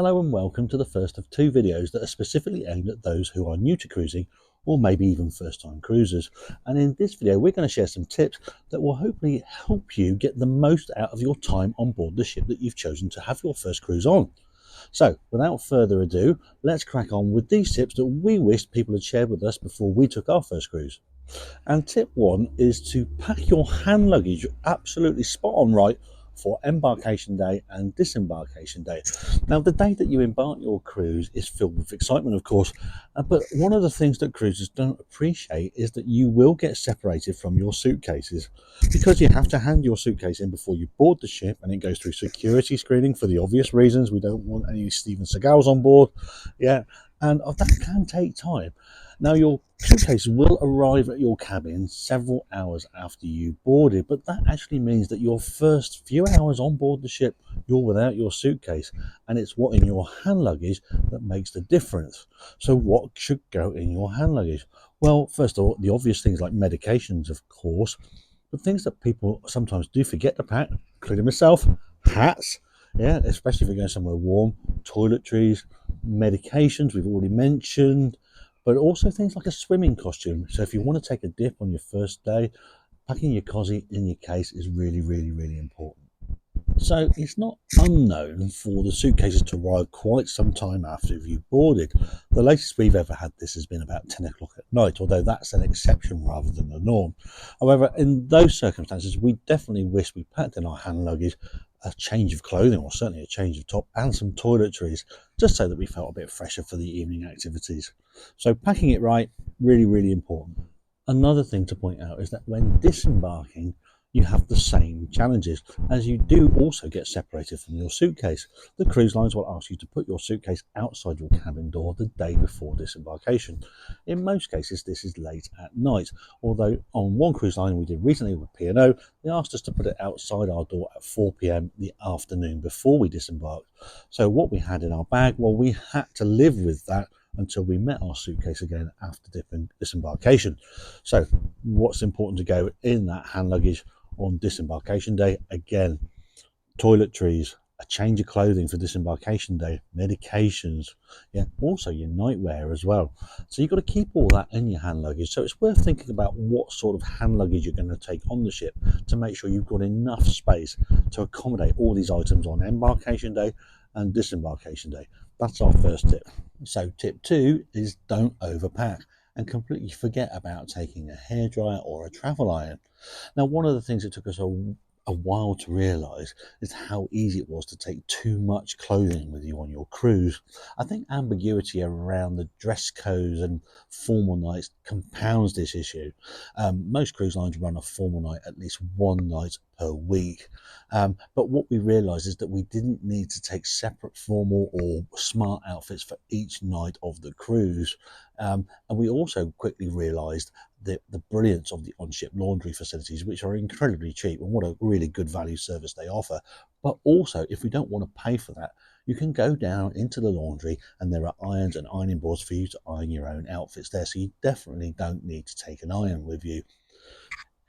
Hello and welcome to the first of two videos that are specifically aimed at those who are new to cruising or maybe even first-time cruisers. And in this video we're going to share some tips that will hopefully help you get the most out of your time on board the ship that you've chosen to have your first cruise on. So without further ado, let's crack on with these tips that we wished people had shared with us before we took our first cruise. And tip one is to pack your hand luggage absolutely spot on right for embarkation day and disembarkation day. Now, the day that you embark your cruise is filled with excitement, of course, but one of the things that cruisers don't appreciate is that you will get separated from your suitcases because you have to hand your suitcase in before you board the ship, and it goes through security screening for the obvious reasons. We don't want any Steven Seagals on board, and that can take time. Now, your suitcase will arrive at your cabin several hours after you boarded, but that actually means that your first few hours on board the ship, you're without your suitcase, and it's what in your hand luggage that makes the difference. So what should go in your hand luggage? Well, first of all, the obvious things like medications, of course, but things that people sometimes do forget to pack, including myself: hats, especially if you're going somewhere warm, toiletries, medications we've already mentioned, but also things like a swimming costume. So if you want to take a dip on your first day, packing your cosy in your case is really, really, really important. So it's not unknown for the suitcases to arrive quite some time after you've boarded. The latest we've ever had this has been about 10 o'clock at night, although that's an exception rather than the norm. However, in those circumstances, we definitely wish we packed in our hand luggage a change of clothing, or certainly a change of top, and some toiletries, just so that we felt a bit fresher for the evening activities. So packing it right, really, really important. Another thing to point out is that when disembarking, you have the same challenges, as you do also get separated from your suitcase. The cruise lines will ask you to put your suitcase outside your cabin door the day before disembarkation. In most cases, this is late at night, although on one cruise line we did recently with P&O, they asked us to put it outside our door at 4 p.m. the afternoon before we disembarked. So what we had in our bag, well, we had to live with that until we met our suitcase again after disembarkation. So what's important to go in that hand luggage on disembarkation day? Again, toiletries, a change of clothing for disembarkation day, medications, also your nightwear as well. So you've got to keep all that in your hand luggage. So it's worth thinking about what sort of hand luggage you're going to take on the ship to make sure you've got enough space to accommodate all these items on embarkation day and disembarkation day. That's our first tip. So tip two is don't overpack and completely forget about taking a hairdryer or a travel iron. Now, one of the things that took us a while to realise is how easy it was to take too much clothing with you on your cruise. I think ambiguity around the dress codes and formal nights compounds this issue. Most cruise lines run a formal night at least one night per week. But what we realised is that we didn't need to take separate formal or smart outfits for each night of the cruise. And we also quickly realised the brilliance of the on-ship laundry facilities, which are incredibly cheap, and what a really good value service they offer. But also, if we don't want to pay for that, you can go down into the laundry and there are irons and ironing boards for you to iron your own outfits there, so you definitely don't need to take an iron with you.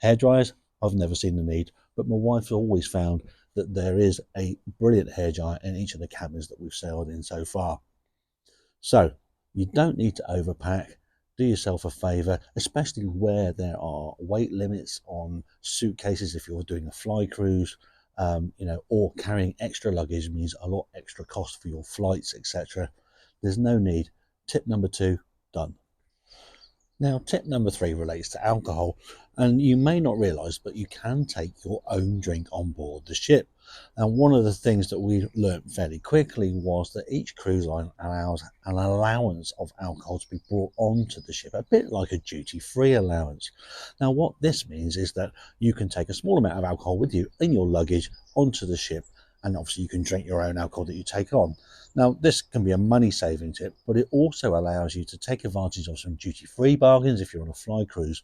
Hairdryers, I've never seen the need, but my wife's always found that there is a brilliant hairdryer in each of the cabins that we've sailed in so far. So you don't need to overpack. Do yourself a favour, especially where there are weight limits on suitcases if you're doing a fly cruise, or carrying extra luggage means a lot extra cost for your flights, etc. There's no need. Tip number two, done. Now, tip number three relates to alcohol, and you may not realise, but you can take your own drink on board the ship. And one of the things that we learnt fairly quickly was that each cruise line allows an allowance of alcohol to be brought onto the ship, a bit like a duty-free allowance. Now, what this means is that you can take a small amount of alcohol with you in your luggage onto the ship, and obviously you can drink your own alcohol that you take on. Now, this can be a money-saving tip, but it also allows you to take advantage of some duty-free bargains if you're on a fly cruise.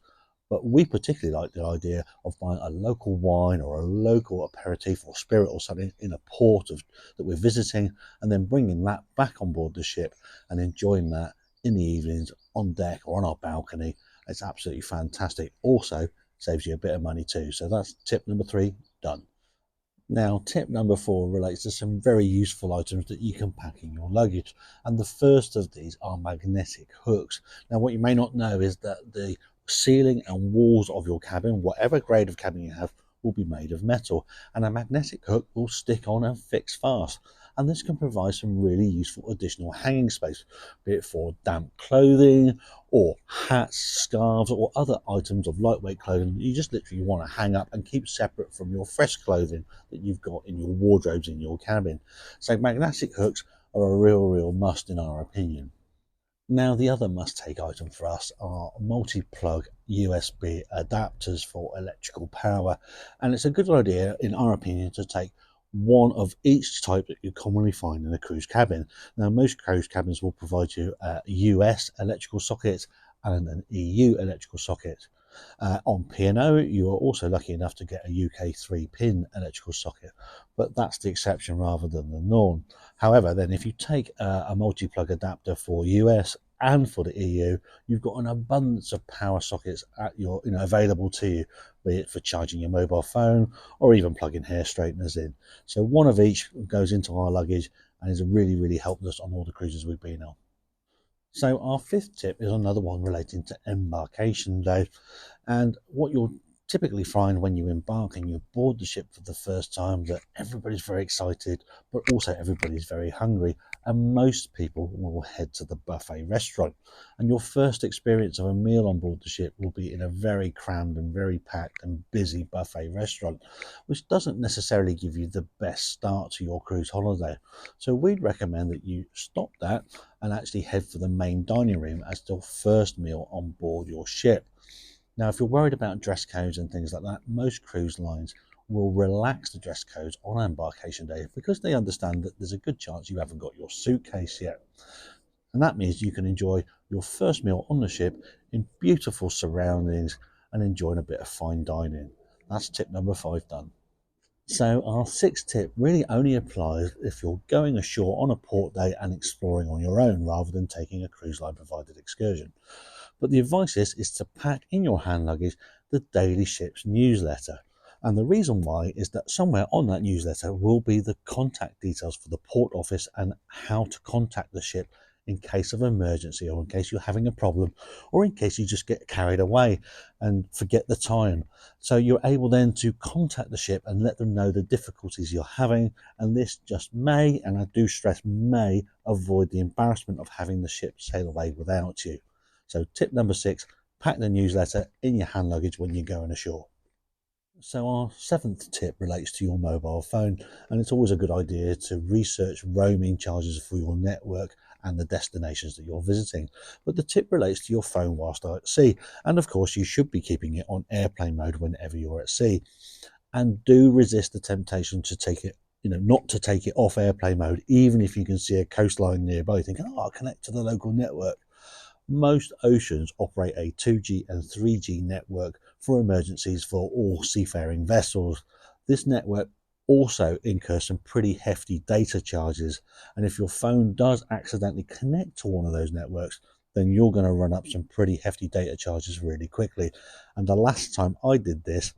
But we particularly like the idea of buying a local wine or a local aperitif or spirit or something in a port that we're visiting, and then bringing that back on board the ship and enjoying that in the evenings on deck or on our balcony. It's absolutely fantastic. Also, saves you a bit of money too. So that's tip number three, done. Now, tip number 4 relates to some very useful items that you can pack in your luggage. And the first of these are magnetic hooks. Now, what you may not know is that the ceiling and walls of your cabin, whatever grade of cabin you have, will be made of metal. And a magnetic hook will stick on and fix fast. And this can provide some really useful additional hanging space, be it for damp clothing or hats, scarves, or other items of lightweight clothing that you just literally want to hang up and keep separate from your fresh clothing that you've got in your wardrobes in your cabin. So magnetic hooks are a real must in our opinion. Now, the other must-take item for us are multi-plug USB adapters for electrical power, and it's a good idea, in our opinion, to take one of each type that you commonly find in a cruise cabin. Now, most cruise cabins will provide you a US electrical socket and an EU electrical socket. On P&O, you are also lucky enough to get a UK 3-pin electrical socket, but that's the exception rather than the norm. However, then if you take a multi-plug adapter for US and for the EU, you've got an abundance of power sockets at your, available to you, be it for charging your mobile phone or even plugging hair straighteners in. So one of each goes into our luggage and has really helped us on all the cruises we've been on. So our fifth tip is another one relating to embarkation day. And what you'll typically find when you embark and you board the ship for the first time, that everybody's very excited, but also everybody's very hungry. And most people will head to the buffet restaurant. And your first experience of a meal on board the ship will be in a very crammed and very packed and busy buffet restaurant, which doesn't necessarily give you the best start to your cruise holiday. So we'd recommend that you stop that and actually head for the main dining room as your first meal on board your ship. Now, if you're worried about dress codes and things like that, most cruise lines will relax the dress codes on embarkation day because they understand that there's a good chance you haven't got your suitcase yet. And that means you can enjoy your first meal on the ship in beautiful surroundings and enjoying a bit of fine dining. That's tip number 5 done. So our sixth tip really only applies if you're going ashore on a port day and exploring on your own rather than taking a cruise line provided excursion. But the advice is to pack in your hand luggage the daily ship's newsletter. And the reason why is that somewhere on that newsletter will be the contact details for the port office and how to contact the ship in case of emergency, or in case you're having a problem, or in case you just get carried away and forget the time. So you're able then to contact the ship and let them know the difficulties you're having, and this just may, and I do stress may, avoid the embarrassment of having the ship sail away without you. So tip number 6, pack the newsletter in your hand luggage when you're going ashore. So our seventh tip relates to your mobile phone, and it's always a good idea to research roaming charges for your network and the destinations that you're visiting. But the tip relates to your phone whilst at sea, and of course you should be keeping it on airplane mode whenever you're at sea. And do resist the temptation to take it, not to take it off airplane mode, even if you can see a coastline nearby, thinking, oh, I'll connect to the local network. Most oceans operate a 2G and 3G network for emergencies for all seafaring vessels. This network also incurs some pretty hefty data charges, and if your phone does accidentally connect to one of those networks, then you're going to run up some pretty hefty data charges really quickly. And the last time I did this,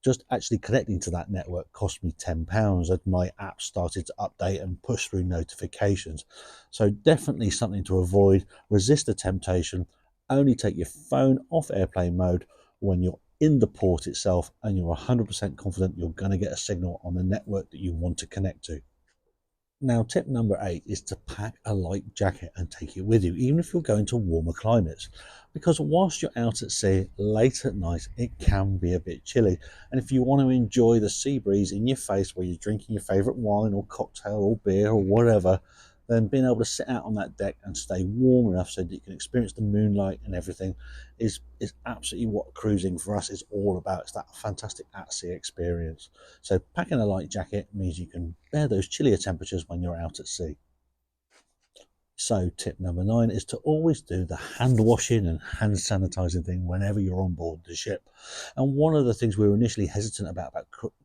just actually connecting to that network cost me £10 as my app started to update and push through notifications. So definitely something to avoid. Resist the temptation. Only take your phone off airplane mode when you're in the port itself and you're 100% confident you're going to get a signal on the network that you want to connect to. Now, tip number 8 is to pack a light jacket and take it with you, even if you're going to warmer climates. Because whilst you're out at sea late at night, it can be a bit chilly. And if you want to enjoy the sea breeze in your face while you're drinking your favourite wine or cocktail or beer or whatever, then being able to sit out on that deck and stay warm enough so that you can experience the moonlight and everything is absolutely what cruising for us is all about. It's that fantastic at-sea experience. So packing a light jacket means you can bear those chillier temperatures when you're out at sea. So tip number 9 is to always do the hand washing and hand sanitizing thing whenever you're on board the ship. And one of the things we were initially hesitant about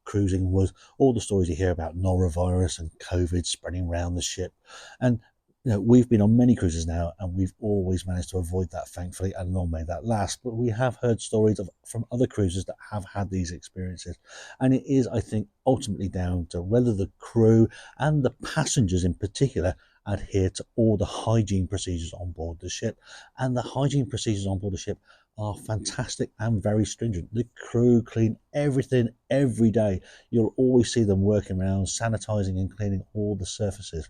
cruising was all the stories you hear about norovirus and COVID spreading around the ship. And we've been on many cruises now, and we've always managed to avoid that, thankfully, and long may that last. But we have heard stories from other cruises that have had these experiences, and it is, I think, ultimately down to whether the crew and the passengers in particular adhere to all the hygiene procedures on board the ship. And the hygiene procedures on board the ship are fantastic and very stringent. The crew clean everything every day. You'll always see them working around sanitizing and cleaning all the surfaces.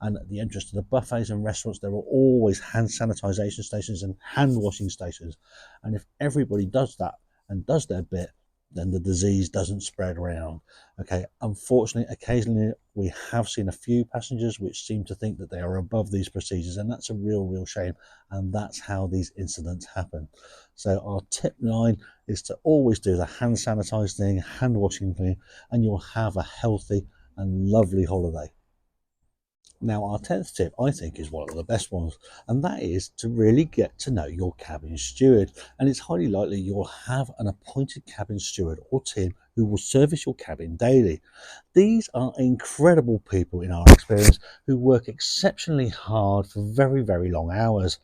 And at the entrance to the buffets and restaurants, there are always hand sanitization stations and hand washing stations. And if everybody does that and does their bit, then the disease doesn't spread around. Okay, unfortunately, occasionally we have seen a few passengers which seem to think that they are above these procedures, and that's a real shame. And that's how these incidents happen. So our tip 9 is to always do the hand sanitizing, hand washing thing, and you'll have a healthy and lovely holiday. Now, our 10th tip, I think, is one of the best ones, and that is to really get to know your cabin steward. And it's highly likely you'll have an appointed cabin steward or team who will service your cabin daily. These are incredible people in our experience who work exceptionally hard for very long hours.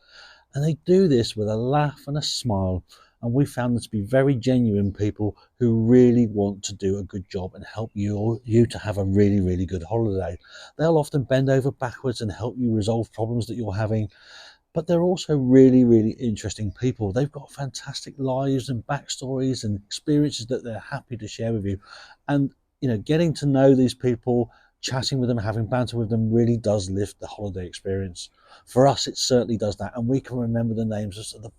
And they do this with a laugh and a smile. And we found them to be very genuine people who really want to do a good job and help you to have a really good holiday. They'll often bend over backwards and help you resolve problems that you're having. But they're also really interesting people. They've got fantastic lives and backstories and experiences that they're happy to share with you. And, getting to know these people, chatting with them, having banter with them really does lift the holiday experience. For us, it certainly does that. And we can remember the names of the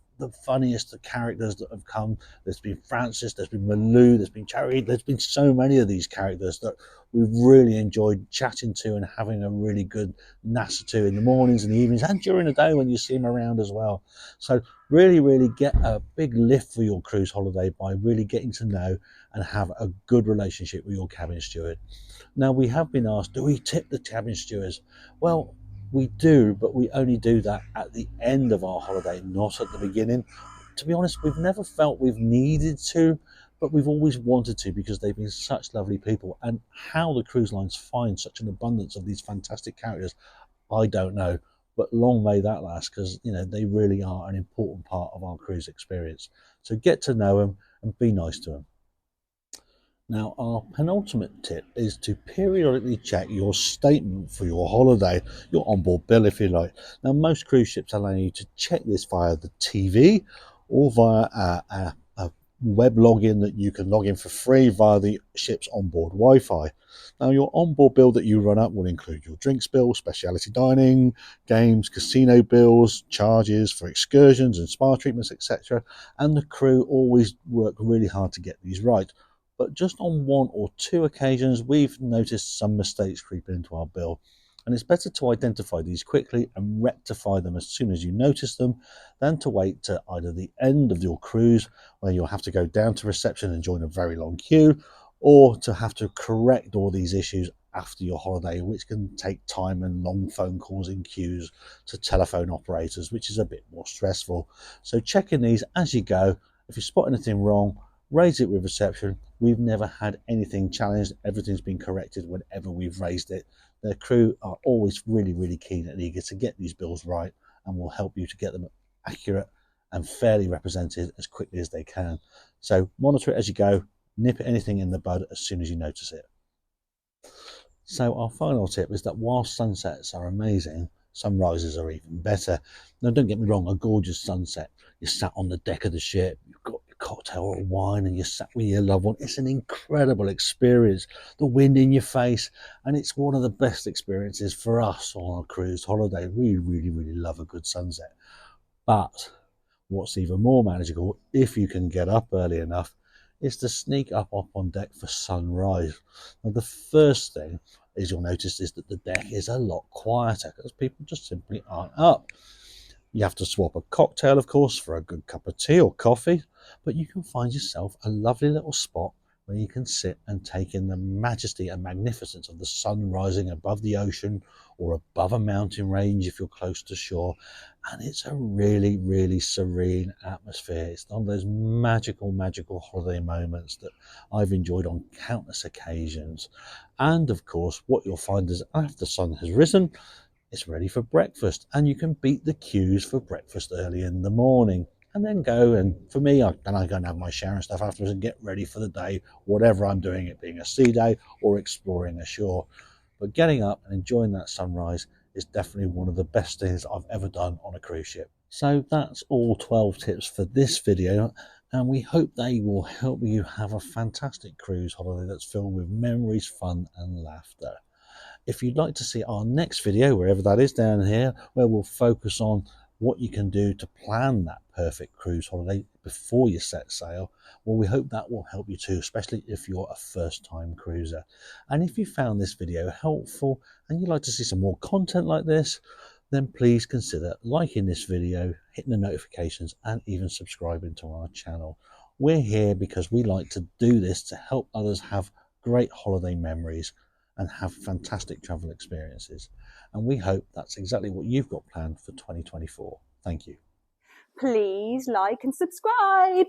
funniest characters that have come. There's been Francis, there's been Malou, there's been Cherry, there's been so many of these characters that we've really enjoyed chatting to and having a really good natter to in the mornings and the evenings and during the day when you see them around as well. So really get a big lift for your cruise holiday by really getting to know and have a good relationship with your cabin steward. Now, we have been asked, do we tip the cabin stewards? Well, we do, but we only do that at the end of our holiday, not at the beginning. To be honest, we've never felt we've needed to, but we've always wanted to because they've been such lovely people. And how the cruise lines find such an abundance of these fantastic characters, I don't know. But long may that last, because they really are an important part of our cruise experience. So get to know them and be nice to them. Now, our penultimate tip is to periodically check your statement for your holiday, your onboard bill, if you like. Now, most cruise ships allow you to check this via the TV or via a web login that you can log in for free via the ship's onboard Wi-Fi. Now, your onboard bill that you run up will include your drinks bill, specialty dining, games, casino bills, charges for excursions and spa treatments, etc. And the crew always work really hard to get these right. But just on 1 or 2 occasions, we've noticed some mistakes creeping into our bill. And it's better to identify these quickly and rectify them as soon as you notice them than to wait to either the end of your cruise, where you'll have to go down to reception and join a very long queue, or to have to correct all these issues after your holiday, which can take time and long phone calls in queues to telephone operators, which is a bit more stressful. So checking these as you go. If you spot anything wrong, raise it with reception. We've never had anything challenged. Everything's been corrected whenever we've raised it. Their crew are always really keen and eager to get these bills right and will help you to get them accurate and fairly represented as quickly as they can. So monitor it as you go, nip anything in the bud as soon as you notice it. So our final tip is that while sunsets are amazing, sunrises are even better. Now, don't get me wrong, a gorgeous sunset. You're sat on the deck of the ship, you've got your cocktail or wine, and you're sat with your loved one. It's an incredible experience. The wind in your face, and it's one of the best experiences for us on our cruise holiday. We really love a good sunset. But what's even more magical, if you can get up early enough, is to sneak up on deck for sunrise. Now, the first thing is you'll notice is that the deck is a lot quieter because people just simply aren't up. You have to swap a cocktail, of course, for a good cup of tea or coffee, but you can find yourself a lovely little spot where you can sit and take in the majesty and magnificence of the sun rising above the ocean or above a mountain range if you're close to shore. And it's a really serene atmosphere. It's one of those magical holiday moments that I've enjoyed on countless occasions. And of course, what you'll find is after the sun has risen, it's ready for breakfast, and you can beat the queues for breakfast early in the morning. And then go, and for me, I go and have my shower and stuff afterwards and get ready for the day, whatever I'm doing, it being a sea day or exploring a shore. But getting up and enjoying that sunrise is definitely one of the best things I've ever done on a cruise ship. So that's all 12 tips for this video, and we hope they will help you have a fantastic cruise holiday that's filled with memories, fun and laughter. If you'd like to see our next video, wherever that is down here, where we'll focus on what you can do to plan that perfect cruise holiday before you set sail, well, we hope that will help you too, especially if you're a first-time cruiser. And if you found this video helpful and you'd like to see some more content like this, then please consider liking this video, hitting the notifications, and even subscribing to our channel. We're here because we like to do this to help others have great holiday memories and have fantastic travel experiences. And we hope that's exactly what you've got planned for 2024. Thank you. Please like and subscribe.